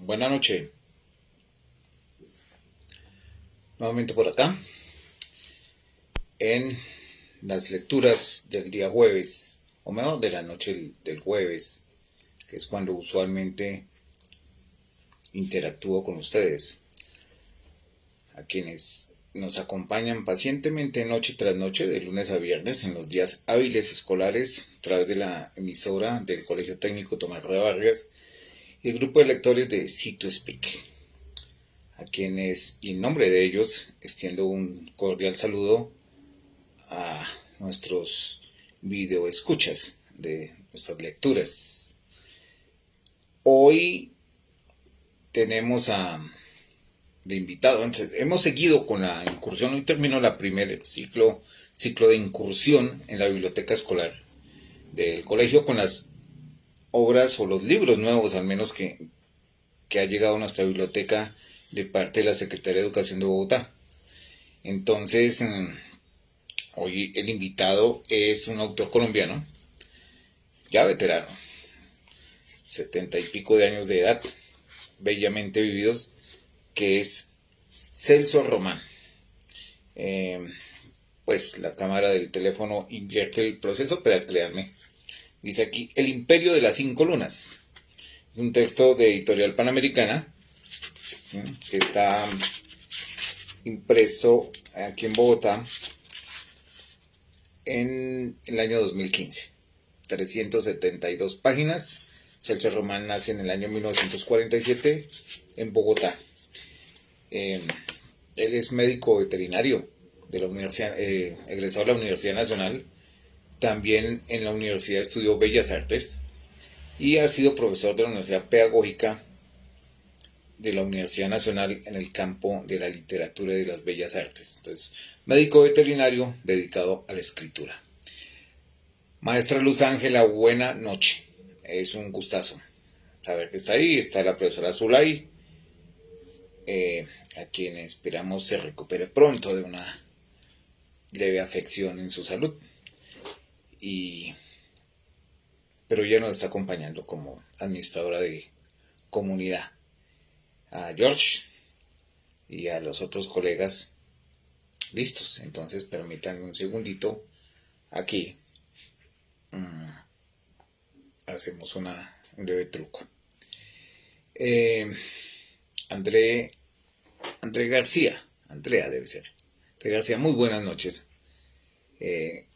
Buenas noches, nuevamente por acá, en las lecturas del día jueves, o mejor, de la noche del jueves, que es cuando usualmente interactúo con ustedes, a quienes nos acompañan pacientemente noche tras noche, de lunes a viernes, en los días hábiles escolares, a través de la emisora del Colegio Técnico Tomás de Vargas y el grupo de lectores de C2Speak, a quienes, y en nombre de ellos, extiendo un cordial saludo a nuestros videoescuchas de nuestras lecturas. Hoy tenemos de invitado, hemos seguido con la incursión, hoy terminó la primer ciclo de incursión en la biblioteca escolar del colegio con las obras o los libros nuevos, al menos que ha llegado a nuestra biblioteca de parte de la Secretaría de Educación de Bogotá. Entonces, hoy el invitado es un autor colombiano, ya veterano, 70 y pico de años de edad, bellamente vividos, que es Celso Román. Pues la cámara del teléfono invierte el proceso, pero créanme, dice aquí, El Imperio de las Cinco Lunas. Es un texto de Editorial Panamericana, que está impreso aquí en Bogotá en el año 2015. 372 páginas. Celso Román nace en el año 1947 en Bogotá. Él es médico veterinario de la universidad, egresado de la Universidad Nacional. También en la universidad estudió Bellas Artes y ha sido profesor de la Universidad Pedagógica de la Universidad Nacional en el campo de la literatura y de las bellas artes. Entonces, médico veterinario dedicado a la escritura. Maestra Luz Ángela, buena noche. Es un gustazo saber que está ahí. Está la profesora Zulay, a quien esperamos se recupere pronto de una leve afección en su salud. Pero ella nos está acompañando como administradora de comunidad. A George y a los otros colegas listos. Entonces permítanme un segundito. Aquí hacemos un breve truco. André García, Andrea debe ser. André García, muy buenas noches.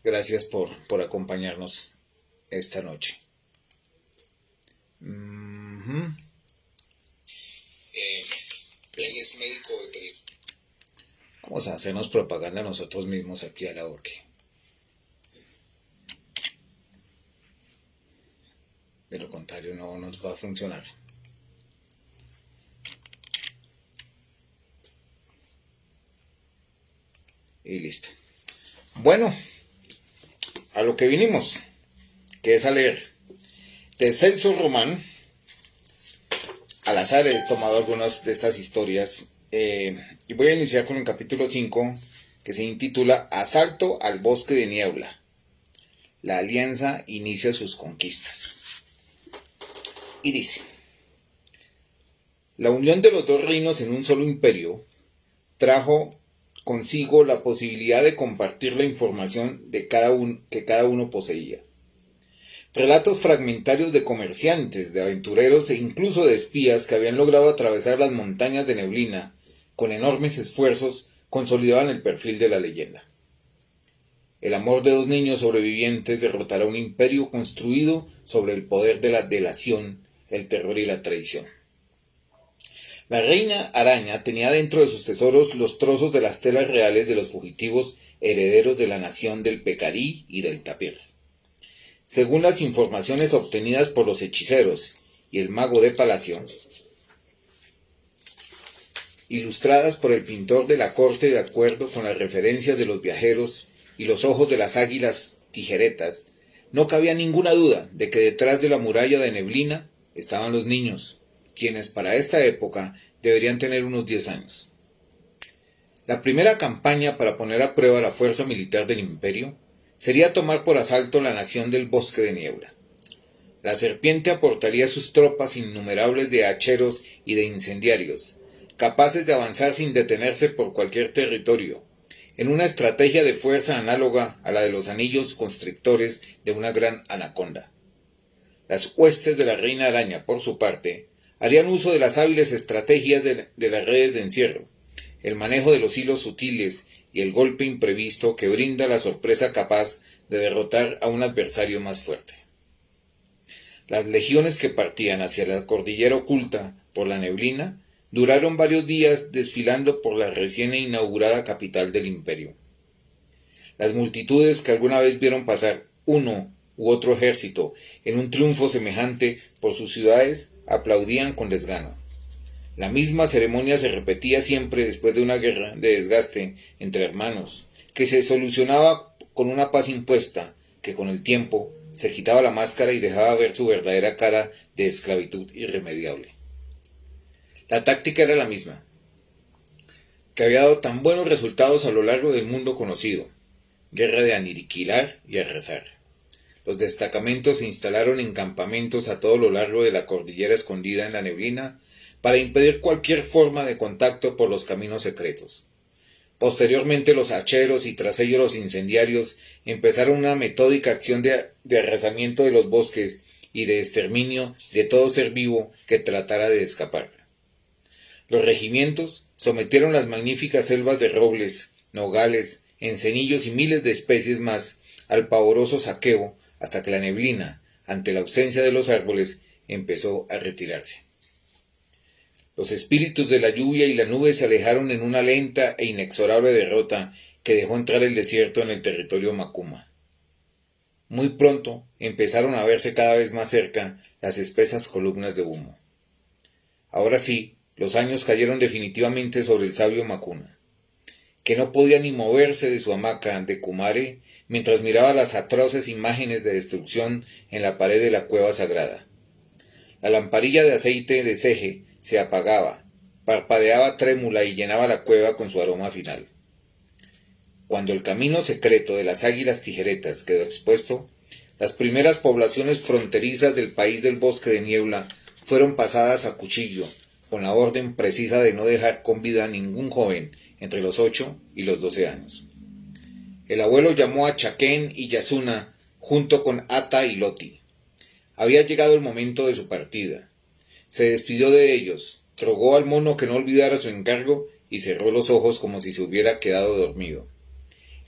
Gracias por acompañarnos esta noche. Él es médico veterinario. Vamos a hacernos propaganda nosotros mismos aquí a la orque. De lo contrario no nos va a funcionar. Y listo. Bueno, a lo que vinimos, que es a leer. De Celso Román, al azar he tomado algunas de estas historias, y voy a iniciar con el capítulo 5, que se intitula Asalto al bosque de niebla. La alianza inicia sus conquistas. Y dice: la unión de los dos reinos en un solo imperio trajo consigo la posibilidad de compartir la información que cada uno poseía. Relatos fragmentarios de comerciantes, de aventureros e incluso de espías que habían logrado atravesar las montañas de neblina con enormes esfuerzos consolidaban el perfil de la leyenda. El amor de dos niños sobrevivientes derrotará un imperio construido sobre el poder de la delación, el terror y la traición. La reina araña tenía dentro de sus tesoros los trozos de las telas reales de los fugitivos herederos de la nación del Pecarí y del Tapir. Según las informaciones obtenidas por los hechiceros y el mago de palacio, ilustradas por el pintor de la corte de acuerdo con las referencias de los viajeros y los ojos de las águilas tijeretas, no cabía ninguna duda de que detrás de la muralla de neblina estaban los niños, quienes para esta época deberían tener unos 10 años. La primera campaña para poner a prueba la fuerza militar del imperio sería tomar por asalto la nación del bosque de niebla. La serpiente aportaría sus tropas innumerables de hacheros y de incendiarios, capaces de avanzar sin detenerse por cualquier territorio, en una estrategia de fuerza análoga a la de los anillos constrictores de una gran anaconda. Las huestes de la reina araña, por su parte, harían uso de las hábiles estrategias de las redes de encierro, el manejo de los hilos sutiles y el golpe imprevisto que brinda la sorpresa capaz de derrotar a un adversario más fuerte. Las legiones que partían hacia la cordillera oculta por la neblina duraron varios días desfilando por la recién inaugurada capital del imperio. Las multitudes que alguna vez vieron pasar uno u otro ejército en un triunfo semejante por sus ciudades aplaudían con desgano. La misma ceremonia se repetía siempre después de una guerra de desgaste entre hermanos, que se solucionaba con una paz impuesta, que con el tiempo se quitaba la máscara y dejaba ver su verdadera cara de esclavitud irremediable. La táctica era la misma, que había dado tan buenos resultados a lo largo del mundo conocido: guerra de aniquilar y arrasar. Los destacamentos se instalaron en campamentos a todo lo largo de la cordillera escondida en la neblina para impedir cualquier forma de contacto por los caminos secretos. Posteriormente los hacheros y tras ellos los incendiarios empezaron una metódica acción de arrasamiento de los bosques y de exterminio de todo ser vivo que tratara de escapar. Los regimientos sometieron las magníficas selvas de robles, nogales, encenillos y miles de especies más al pavoroso saqueo hasta que la neblina, ante la ausencia de los árboles, empezó a retirarse. Los espíritus de la lluvia y la nube se alejaron en una lenta e inexorable derrota que dejó entrar el desierto en el territorio Macuma. Muy pronto empezaron a verse cada vez más cerca las espesas columnas de humo. Ahora sí, los años cayeron definitivamente sobre el sabio Macuna, que no podía ni moverse de su hamaca de Kumare mientras miraba las atroces imágenes de destrucción en la pared de la cueva sagrada. La lamparilla de aceite de Seje se apagaba, parpadeaba trémula y llenaba la cueva con su aroma final. Cuando el camino secreto de las águilas tijeretas quedó expuesto, las primeras poblaciones fronterizas del país del bosque de niebla fueron pasadas a cuchillo, con la orden precisa de no dejar con vida a ningún joven entre los 8 y los 12 años. El abuelo llamó a Chaquén y Yasuna junto con Ata y Loti. Había llegado el momento de su partida. Se despidió de ellos, rogó al mono que no olvidara su encargo y cerró los ojos como si se hubiera quedado dormido.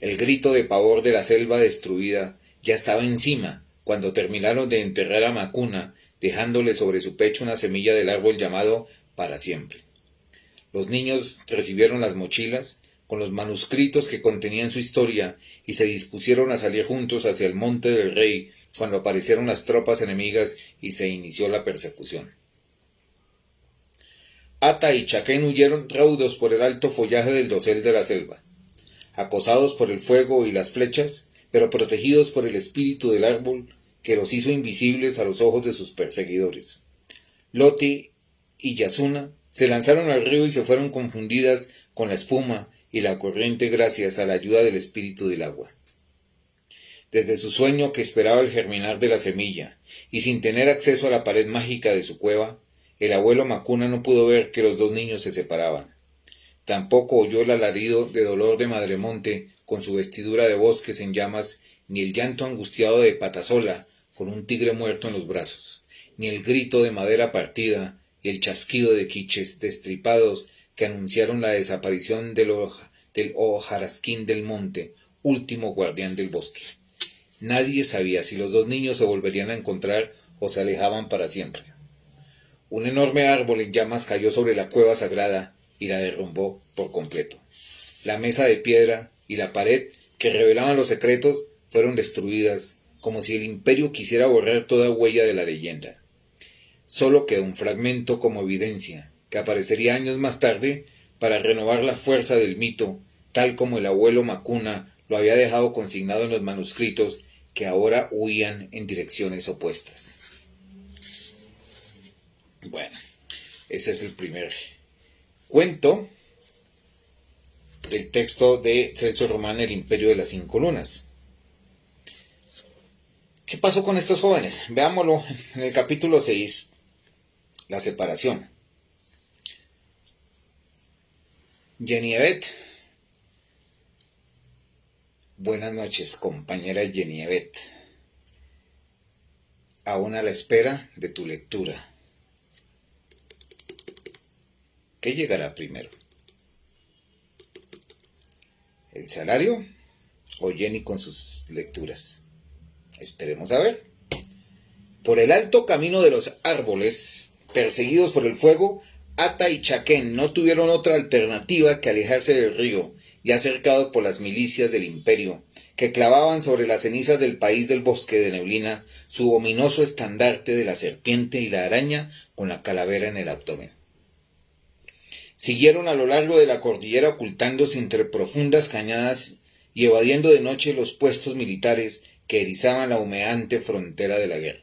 El grito de pavor de la selva destruida ya estaba encima cuando terminaron de enterrar a Macuna, dejándole sobre su pecho una semilla del árbol llamado para siempre. Los niños recibieron las mochilas con los manuscritos que contenían su historia y se dispusieron a salir juntos hacia el monte del rey cuando aparecieron las tropas enemigas y se inició la persecución. Ata y Chaquén huyeron raudos por el alto follaje del dosel de la selva, acosados por el fuego y las flechas, pero protegidos por el espíritu del árbol que los hizo invisibles a los ojos de sus perseguidores. Loti y Yasuna se lanzaron al río y se fueron confundidas con la espuma y la corriente gracias a la ayuda del espíritu del agua. Desde su sueño que esperaba el germinar de la semilla, y sin tener acceso a la pared mágica de su cueva, el abuelo Macuna no pudo ver que los dos niños se separaban. Tampoco oyó el alarido de dolor de Madremonte con su vestidura de bosques en llamas, ni el llanto angustiado de Patasola con un tigre muerto en los brazos, ni el grito de madera partida y el chasquido de quiches destripados que anunciaron la desaparición del hojarasquín del monte, último guardián del bosque. Nadie sabía si los dos niños se volverían a encontrar o se alejaban para siempre. Un enorme árbol en llamas cayó sobre la cueva sagrada y la derrumbó por completo. La mesa de piedra y la pared que revelaban los secretos fueron destruidas, como si el imperio quisiera borrar toda huella de la leyenda. Solo quedó un fragmento como evidencia, que aparecería años más tarde para renovar la fuerza del mito, tal como el abuelo Macuna lo había dejado consignado en los manuscritos que ahora huían en direcciones opuestas. Bueno, ese es el primer cuento del texto de Celso Román, El Imperio de las Cinco Lunas. ¿Qué pasó con estos jóvenes? Veámoslo en el capítulo 6, la separación. Genevieve. Buenas noches, compañera Genevieve. Aún a la espera de tu lectura. ¿Qué llegará primero? ¿El salario o Jenny con sus lecturas? Esperemos a ver. Por el alto camino de los árboles, perseguidos por el fuego, Ata y Chaquén no tuvieron otra alternativa que alejarse del río, ya cercado por las milicias del imperio, que clavaban sobre las cenizas del país del bosque de neblina su ominoso estandarte de la serpiente y la araña con la calavera en el abdomen. Siguieron a lo largo de la cordillera ocultándose entre profundas cañadas y evadiendo de noche los puestos militares que erizaban la humeante frontera de la guerra.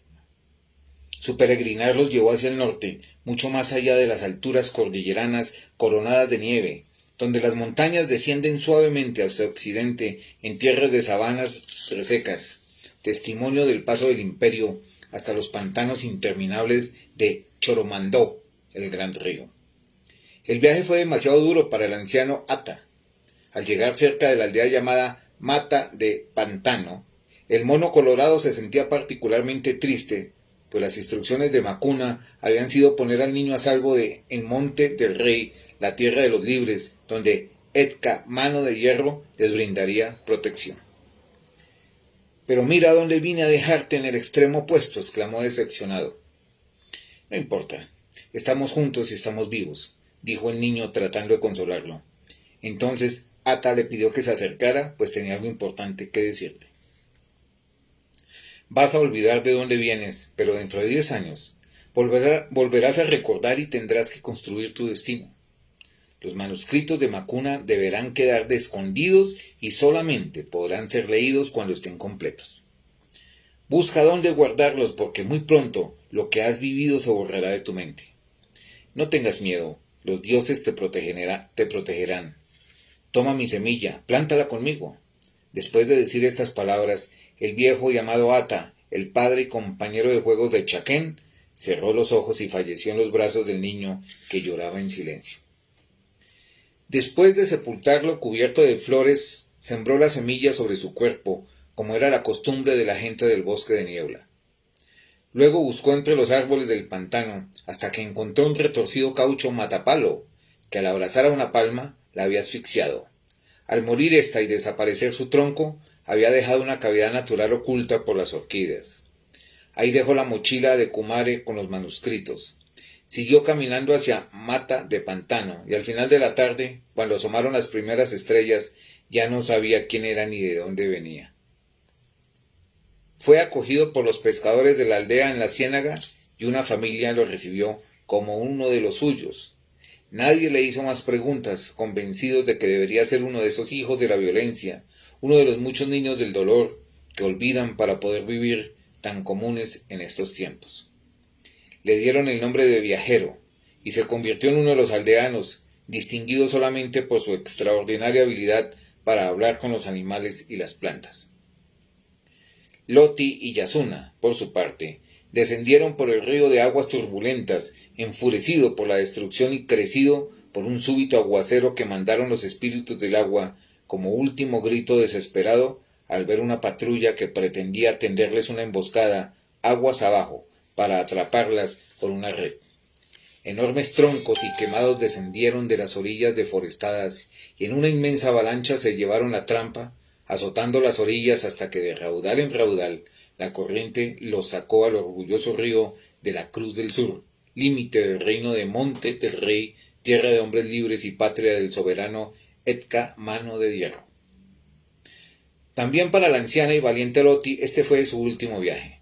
Su peregrinar los llevó hacia el norte, mucho más allá de las alturas cordilleranas coronadas de nieve, donde las montañas descienden suavemente hacia occidente en tierras de sabanas resecas, testimonio del paso del imperio hasta los pantanos interminables de Choromandó, el gran río. El viaje fue demasiado duro para el anciano Ata. Al llegar cerca de la aldea llamada Mata de Pantano, el mono colorado se sentía particularmente triste, pues las instrucciones de Macuna habían sido poner al niño a salvo de en Monte del Rey, la tierra de los libres, donde Etka, mano de hierro, les brindaría protección. Pero mira dónde vine a dejarte en el extremo opuesto, exclamó decepcionado. No importa, estamos juntos y estamos vivos, dijo el niño tratando de consolarlo. Entonces Ata le pidió que se acercara, pues tenía algo importante que decirle. Vas a olvidar de dónde vienes, pero dentro de 10 años volverás a recordar y tendrás que construir tu destino. Los manuscritos de Macuna deberán quedar escondidos y solamente podrán ser leídos cuando estén completos. Busca dónde guardarlos porque muy pronto lo que has vivido se borrará de tu mente. No tengas miedo, los dioses te protegerán. Toma mi semilla, plántala conmigo. Después de decir estas palabras, el viejo llamado Ata, el padre y compañero de juegos de Chaquén, cerró los ojos y falleció en los brazos del niño que lloraba en silencio. Después de sepultarlo cubierto de flores, sembró la semilla sobre su cuerpo, como era la costumbre de la gente del bosque de niebla. Luego buscó entre los árboles del pantano, hasta que encontró un retorcido caucho matapalo, que al abrazar a una palma la había asfixiado. Al morir ésta y desaparecer su tronco, había dejado una cavidad natural oculta por las orquídeas. Ahí dejó la mochila de Kumare con los manuscritos. Siguió caminando hacia Mata de Pantano, y al final de la tarde, cuando asomaron las primeras estrellas, ya no sabía quién era ni de dónde venía. Fue acogido por los pescadores de la aldea en la ciénaga, y una familia lo recibió como uno de los suyos. Nadie le hizo más preguntas, convencidos de que debería ser uno de esos hijos de la violencia, uno de los muchos niños del dolor que olvidan para poder vivir tan comunes en estos tiempos. Le dieron el nombre de viajero y se convirtió en uno de los aldeanos, distinguido solamente por su extraordinaria habilidad para hablar con los animales y las plantas. Loti y Yasuna, por su parte, descendieron por el río de aguas turbulentas, enfurecido por la destrucción y crecido por un súbito aguacero que mandaron los espíritus del agua como último grito desesperado al ver una patrulla que pretendía tenderles una emboscada aguas abajo para atraparlas por una red. Enormes troncos y quemados descendieron de las orillas deforestadas y en una inmensa avalancha se llevaron la trampa, azotando las orillas hasta que de raudal en raudal la corriente los sacó al orgulloso río de la Cruz del Sur, límite del reino de Monte del Rey, tierra de hombres libres y patria del soberano Etka, mano de hierro. También para la anciana y valiente Loti este fue su último viaje.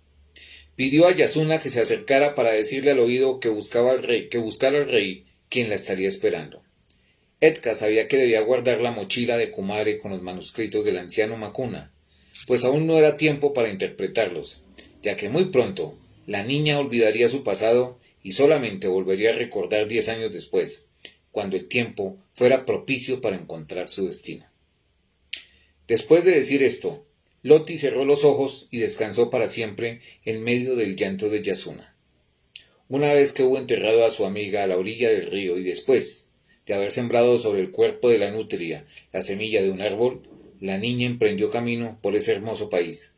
Pidió a Yasuna que se acercara para decirle al oído que buscara al rey, quien la estaría esperando. Etka sabía que debía guardar la mochila de Kumare con los manuscritos del anciano Macuna, pues aún no era tiempo para interpretarlos, ya que muy pronto la niña olvidaría su pasado y solamente volvería a recordar 10 años después, cuando el tiempo fuera propicio para encontrar su destino. Después de decir esto, Loti cerró los ojos y descansó para siempre en medio del llanto de Yasuna. Una vez que hubo enterrado a su amiga a la orilla del río y después de haber sembrado sobre el cuerpo de la nutria la semilla de un árbol, la niña emprendió camino por ese hermoso país.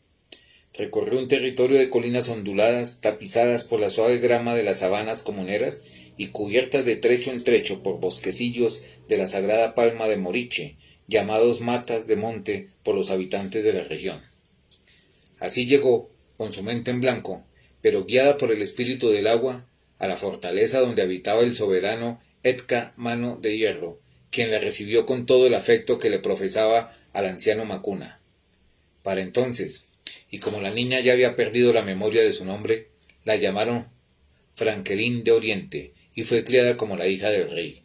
Recorrió un territorio de colinas onduladas, tapizadas por la suave grama de las sabanas comuneras y cubiertas de trecho en trecho por bosquecillos de la sagrada palma de Moriche, llamados matas de monte por los habitantes de la región. Así llegó, con su mente en blanco, pero guiada por el espíritu del agua, a la fortaleza donde habitaba el soberano Etka Mano de Hierro, quien la recibió con todo el afecto que le profesaba al anciano Macuna. Para entonces, y como la niña ya había perdido la memoria de su nombre, la llamaron Franquelín de Oriente y fue criada como la hija del rey.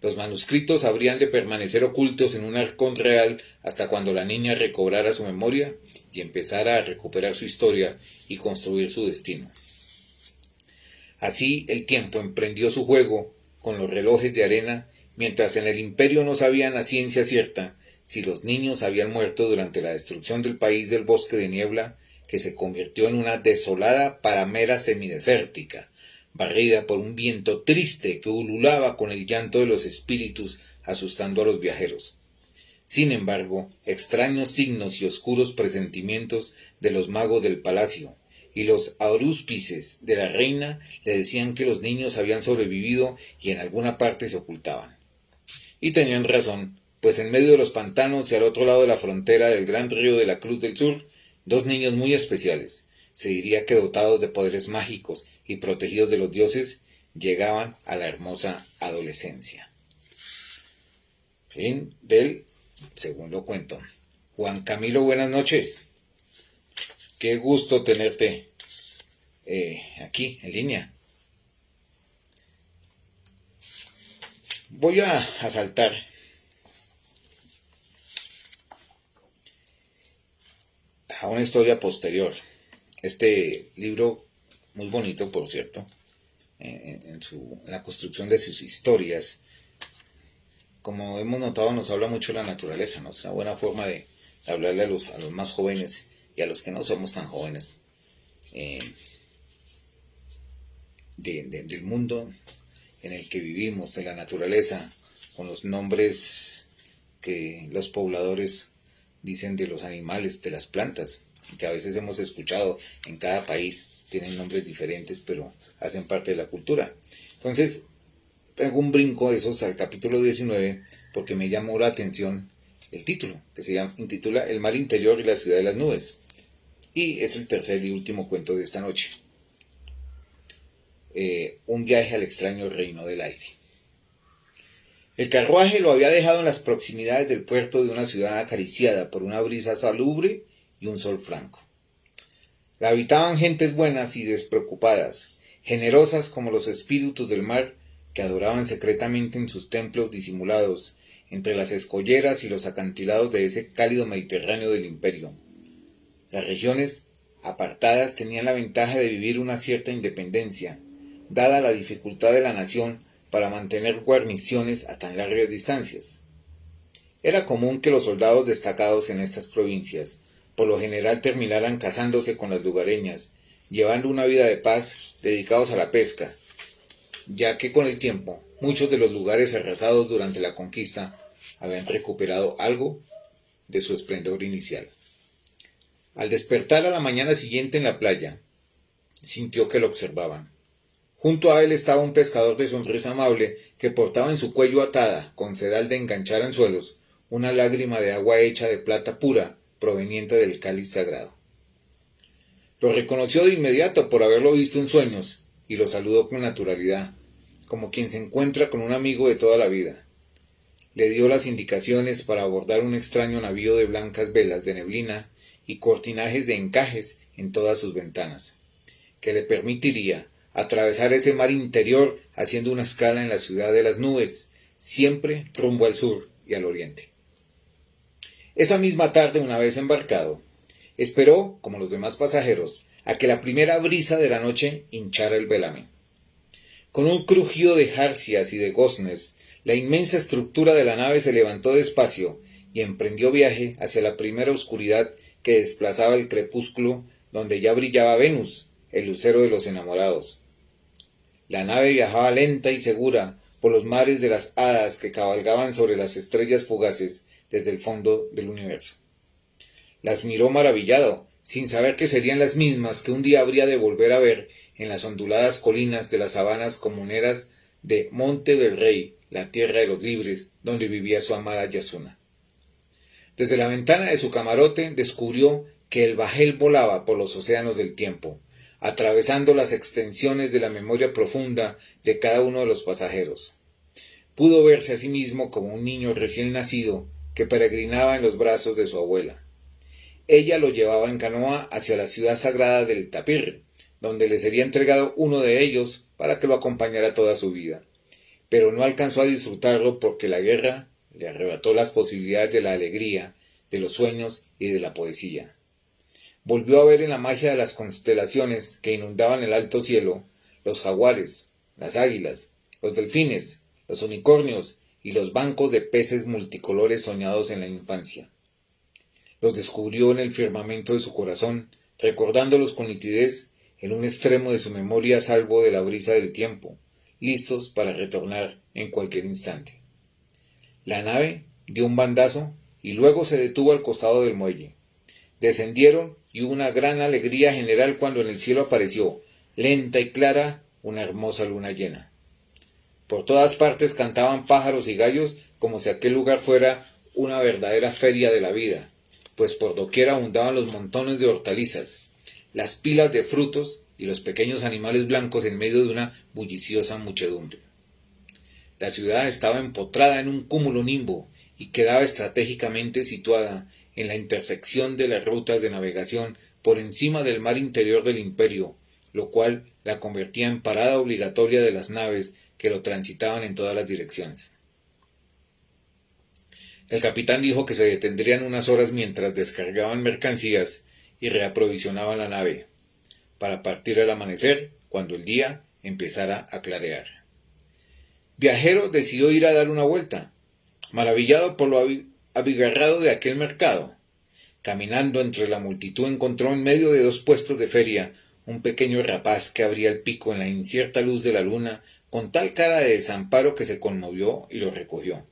Los manuscritos habrían de permanecer ocultos en un arcón real hasta cuando la niña recobrara su memoria y empezara a recuperar su historia y construir su destino. Así el tiempo emprendió su juego con los relojes de arena, mientras en el imperio no sabían a ciencia cierta si los niños habían muerto durante la destrucción del país del bosque de niebla, que se convirtió en una desolada paramera semidesértica, barrida por un viento triste que ululaba con el llanto de los espíritus, asustando a los viajeros. Sin embargo, extraños signos y oscuros presentimientos de los magos del palacio y los arúspices de la reina le decían que los niños habían sobrevivido y en alguna parte se ocultaban. Y tenían razón, pues en medio de los pantanos y al otro lado de la frontera del gran río de la Cruz del Sur, dos niños muy especiales, se diría que dotados de poderes mágicos y protegidos de los dioses, llegaban a la hermosa adolescencia. Fin del segundo cuento. Juan Camilo, buenas noches. Qué gusto tenerte aquí en línea. Voy a saltar a una historia posterior. Este libro, muy bonito por cierto, en la construcción de sus historias, como hemos notado, nos habla mucho de la naturaleza, ¿no? Es una buena forma de hablarle a los más jóvenes y a los que no somos tan jóvenes del mundo en el que vivimos, de la naturaleza, con los nombres que los pobladores dicen de los animales, de las plantas, que a veces hemos escuchado en cada país, tienen nombres diferentes, pero hacen parte de la cultura. Entonces, pego un brinco de esos al capítulo 19, porque me llamó la atención el título, que se intitula El mar interior y la ciudad de las nubes. Y es el tercer y último cuento de esta noche. Un viaje al extraño reino del aire. El carruaje lo había dejado en las proximidades del puerto de una ciudad acariciada por una brisa salubre y un sol franco. La habitaban gentes buenas y despreocupadas, generosas como los espíritus del mar que adoraban secretamente en sus templos disimulados entre las escolleras y los acantilados de ese cálido Mediterráneo del imperio. Las regiones apartadas tenían la ventaja de vivir una cierta independencia, dada la dificultad de la nación para mantener guarniciones a tan largas distancias. Era común que los soldados destacados en estas provincias, por lo general, terminaran casándose con las lugareñas, llevando una vida de paz dedicados a la pesca, ya que con el tiempo muchos de los lugares arrasados durante la conquista habían recuperado algo de su esplendor inicial. Al despertar a la mañana siguiente en la playa, sintió que lo observaban. Junto a él estaba un pescador de sonrisa amable que portaba en su cuello atada, con sedal de enganchar anzuelos, una lágrima de agua hecha de plata pura proveniente del cáliz sagrado. Lo reconoció de inmediato por haberlo visto en sueños y lo saludó con naturalidad, como quien se encuentra con un amigo de toda la vida. Le dio las indicaciones para abordar un extraño navío de blancas velas de neblina y cortinajes de encajes en todas sus ventanas, que le permitiría atravesar ese mar interior haciendo una escala en la ciudad de las nubes, siempre rumbo al sur y al oriente. Esa misma tarde, una vez embarcado, esperó, como los demás pasajeros, a que la primera brisa de la noche hinchara el velamen. Con un crujido de jarcias y de goznes, la inmensa estructura de la nave se levantó despacio y emprendió viaje hacia la primera oscuridad que desplazaba el crepúsculo donde ya brillaba Venus, el lucero de los enamorados. La nave viajaba lenta y segura por los mares de las hadas que cabalgaban sobre las estrellas fugaces desde el fondo del universo. Las miró maravillado, sin saber que serían las mismas que un día habría de volver a ver en las onduladas colinas de las sabanas comuneras de Monte del Rey, la tierra de los libres, donde vivía su amada Yasuna. Desde la ventana de su camarote descubrió que el bajel volaba por los océanos del tiempo, atravesando las extensiones de la memoria profunda de cada uno de los pasajeros. Pudo verse a sí mismo como un niño recién nacido que peregrinaba en los brazos de su abuela. Ella lo llevaba en canoa hacia la ciudad sagrada del Tapir, donde le sería entregado uno de ellos para que lo acompañara toda su vida. Pero no alcanzó a disfrutarlo porque la guerra le arrebató las posibilidades de la alegría, de los sueños y de la poesía. Volvió a ver en la magia de las constelaciones que inundaban el alto cielo, los jaguares, las águilas, los delfines, los unicornios y los bancos de peces multicolores soñados en la infancia. Los descubrió en el firmamento de su corazón, recordándolos con nitidez en un extremo de su memoria a salvo de la brisa del tiempo, listos para retornar en cualquier instante. La nave dio un bandazo y luego se detuvo al costado del muelle. Descendieron y hubo una gran alegría general cuando en el cielo apareció, lenta y clara, una hermosa luna llena. Por todas partes cantaban pájaros y gallos como si aquel lugar fuera una verdadera feria de la vida, pues por doquier abundaban los montones de hortalizas, las pilas de frutos y los pequeños animales blancos en medio de una bulliciosa muchedumbre. La ciudad estaba empotrada en un cúmulo nimbo y quedaba estratégicamente situada en la intersección de las rutas de navegación por encima del mar interior del imperio, lo cual la convertía en parada obligatoria de las naves que lo transitaban en todas las direcciones. El capitán dijo que se detendrían unas horas mientras descargaban mercancías y reaprovisionaban la nave, para partir al amanecer cuando el día empezara a clarear. Viajero decidió ir a dar una vuelta, maravillado por lo abigarrado de aquel mercado. Caminando entre la multitud encontró en medio de dos puestos de feria un pequeño rapaz que abría el pico en la incierta luz de la luna con tal cara de desamparo que se conmovió y lo recogió.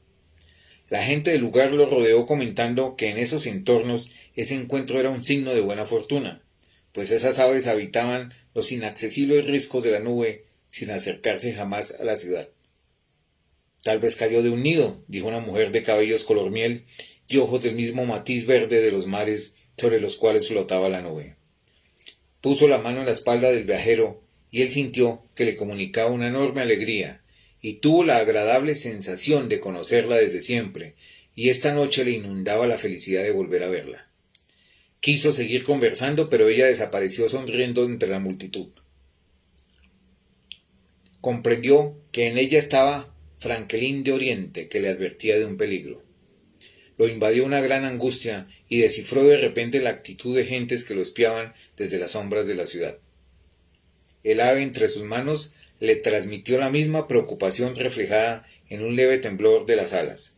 La gente del lugar lo rodeó comentando que en esos entornos ese encuentro era un signo de buena fortuna, pues esas aves habitaban los inaccesibles riscos de la nube sin acercarse jamás a la ciudad. Tal vez cayó de un nido, dijo una mujer de cabellos color miel y ojos del mismo matiz verde de los mares sobre los cuales flotaba la nube. Puso la mano en la espalda del viajero y él sintió que le comunicaba una enorme alegría y tuvo la agradable sensación de conocerla desde siempre, y esta noche le inundaba la felicidad de volver a verla. Quiso seguir conversando, pero ella desapareció sonriendo entre la multitud. Comprendió que en ella estaba Frankelín de Oriente, que le advertía de un peligro. Lo invadió una gran angustia y descifró de repente la actitud de gentes que lo espiaban desde las sombras de la ciudad. El ave entre sus manos le transmitió la misma preocupación reflejada en un leve temblor de las alas.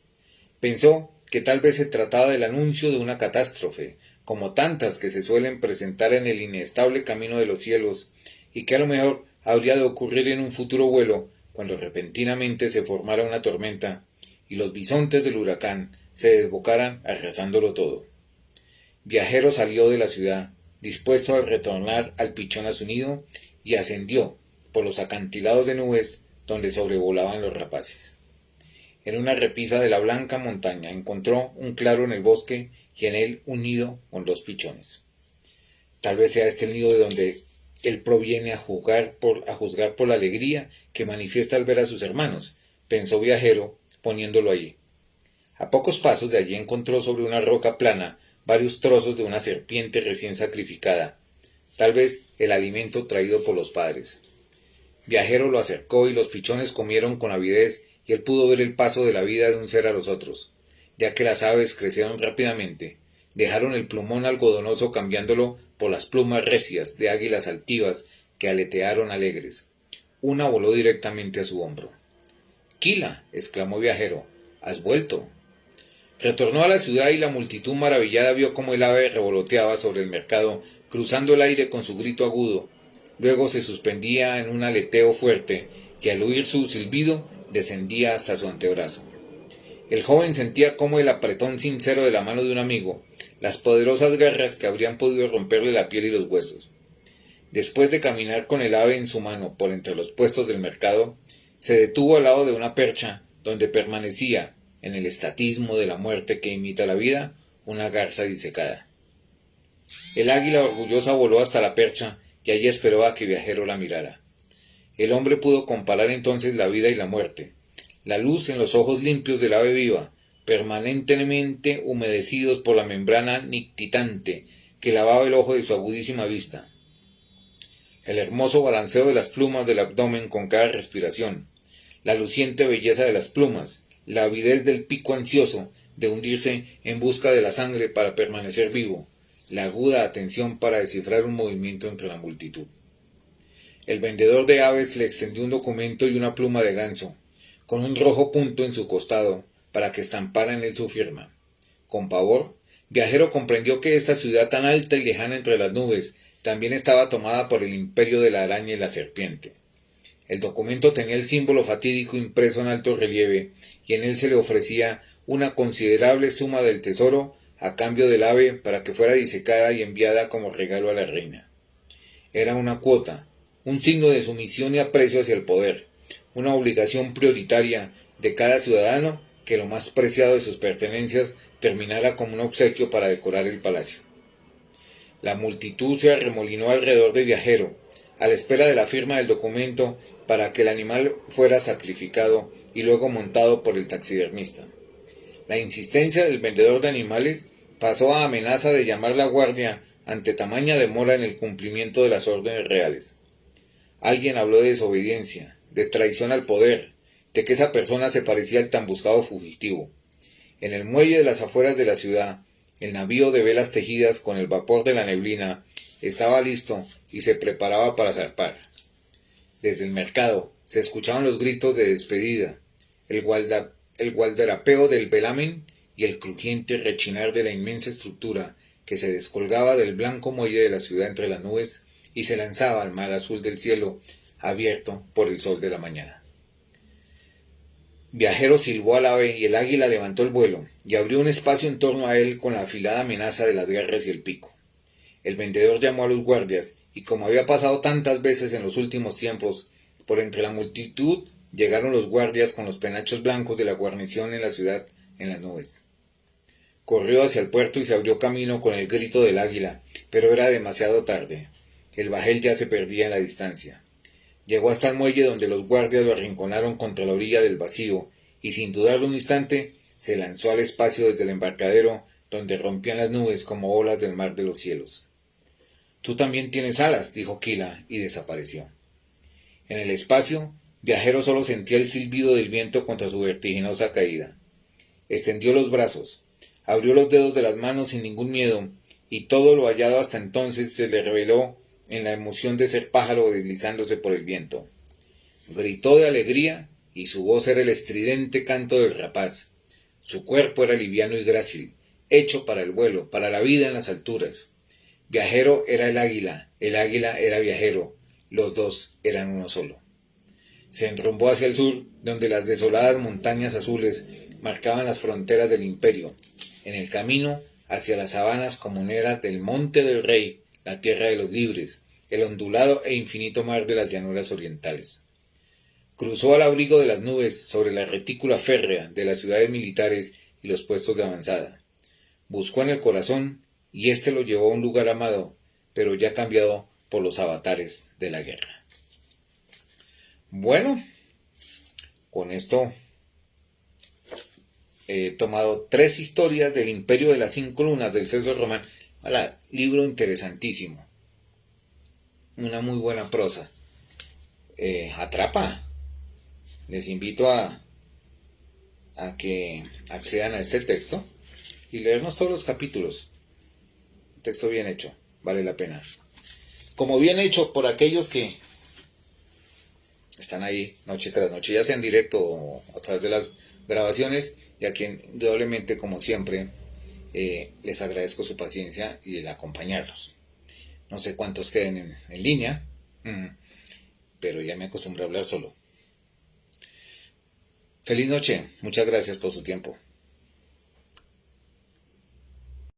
Pensó que tal vez se trataba del anuncio de una catástrofe, como tantas que se suelen presentar en el inestable camino de los cielos, y que a lo mejor habría de ocurrir en un futuro vuelo, cuando repentinamente se formara una tormenta, y los bisontes del huracán se desbocaran arrasándolo todo. Viajero salió de la ciudad, dispuesto a retornar al pichón a su nido, y ascendió por los acantilados de nubes donde sobrevolaban los rapaces. En una repisa de la blanca montaña encontró un claro en el bosque y en él un nido con dos pichones. Tal vez sea este el nido de donde él proviene a juzgar por la alegría que manifiesta al ver a sus hermanos, pensó Viajero, poniéndolo allí. A pocos pasos de allí encontró sobre una roca plana varios trozos de una serpiente recién sacrificada, tal vez el alimento traído por los padres. Viajero lo acercó y los pichones comieron con avidez y él pudo ver el paso de la vida de un ser a los otros, ya que las aves crecieron rápidamente, dejaron el plumón algodonoso cambiándolo por las plumas recias de águilas altivas que aletearon alegres. Una voló directamente a su hombro. —¡Quila! —exclamó Viajero—, ¿has vuelto? Retornó a la ciudad y la multitud maravillada vio cómo el ave revoloteaba sobre el mercado, cruzando el aire con su grito agudo. Luego se suspendía en un aleteo fuerte, que al oír su silbido descendía hasta su antebrazo. El joven sentía como el apretón sincero de la mano de un amigo, las poderosas garras que habrían podido romperle la piel y los huesos. Después de caminar con el ave en su mano por entre los puestos del mercado, se detuvo al lado de una percha, donde permanecía, en el estatismo de la muerte que imita la vida, una garza disecada. El águila orgullosa voló hasta la percha y allí esperó a que Viajero la mirara. El hombre pudo comparar entonces la vida y la muerte. La luz en los ojos limpios del ave viva, permanentemente humedecidos por la membrana nictitante que lavaba el ojo de su agudísima vista. El hermoso balanceo de las plumas del abdomen con cada respiración, la luciente belleza de las plumas, la avidez del pico ansioso de hundirse en busca de la sangre para permanecer vivo, la aguda atención para descifrar un movimiento entre la multitud. El vendedor de aves le extendió un documento y una pluma de ganso, con un rojo punto en su costado, para que estampara en él su firma. Con pavor, Viajero comprendió que esta ciudad tan alta y lejana entre las nubes también estaba tomada por el imperio de la araña y la serpiente. El documento tenía el símbolo fatídico impreso en alto relieve, y en él se le ofrecía una considerable suma del tesoro a cambio del ave para que fuera disecada y enviada como regalo a la reina. Era una cuota, un signo de sumisión y aprecio hacia el poder, una obligación prioritaria de cada ciudadano que lo más preciado de sus pertenencias terminara como un obsequio para decorar el palacio. La multitud se arremolinó alrededor de Viajero, a la espera de la firma del documento para que el animal fuera sacrificado y luego montado por el taxidermista. La insistencia del vendedor de animales pasó a amenaza de llamar la guardia ante tamaña demora en el cumplimiento de las órdenes reales. Alguien habló de desobediencia, de traición al poder, de que esa persona se parecía al tan buscado fugitivo. En el muelle de las afueras de la ciudad, el navío de velas tejidas con el vapor de la neblina estaba listo y se preparaba para zarpar. Desde el mercado se escuchaban los gritos de despedida, el gualdarapeo del velamen y el crujiente rechinar de la inmensa estructura que se descolgaba del blanco muelle de la ciudad entre las nubes y se lanzaba al mar azul del cielo abierto por el sol de la mañana. Viajero silbó al ave y el águila levantó el vuelo y abrió un espacio en torno a él con la afilada amenaza de las garras y el pico. El vendedor llamó a los guardias y, como había pasado tantas veces en los últimos tiempos, por entre la multitud llegaron los guardias con los penachos blancos de la guarnición en la ciudad en las nubes. Corrió hacia el puerto y se abrió camino con el grito del águila, pero era demasiado tarde. El bajel ya se perdía en la distancia. Llegó hasta el muelle donde los guardias lo arrinconaron contra la orilla del vacío y, sin dudarlo un instante, se lanzó al espacio desde el embarcadero donde rompían las nubes como olas del mar de los cielos. «Tú también tienes alas», dijo Kila, y desapareció. En el espacio, Viajero solo sentía el silbido del viento contra su vertiginosa caída. Extendió los brazos, abrió los dedos de las manos sin ningún miedo, y todo lo hallado hasta entonces se le reveló en la emoción de ser pájaro deslizándose por el viento. Gritó de alegría y su voz era el estridente canto del rapaz. Su cuerpo era liviano y grácil, hecho para el vuelo, para la vida en las alturas. Viajero era el águila era Viajero, los dos eran uno solo. Se enrumbó hacia el sur, donde las desoladas montañas azules marcaban las fronteras del imperio. En el camino hacia las sabanas comuneras del Monte del Rey, la tierra de los libres, el ondulado e infinito mar de las llanuras orientales. Cruzó al abrigo de las nubes sobre la retícula férrea de las ciudades militares y los puestos de avanzada. Buscó en el corazón y éste lo llevó a un lugar amado, pero ya cambiado por los avatares de la guerra. Bueno, con esto he tomado 3 historias del Imperio de las 5 Lunas del César Román. Libro interesantísimo. Una muy buena prosa. Atrapa. Les invito a que accedan a este texto y leernos todos los capítulos. Un texto bien hecho, vale la pena. Como bien hecho por aquellos que están ahí noche tras noche, ya sea en directo o a través de las grabaciones y a quien indudablemente, como siempre, les agradezco su paciencia y el acompañarnos. No sé cuántos queden en línea, pero ya me acostumbré a hablar solo. Feliz noche, muchas gracias por su tiempo.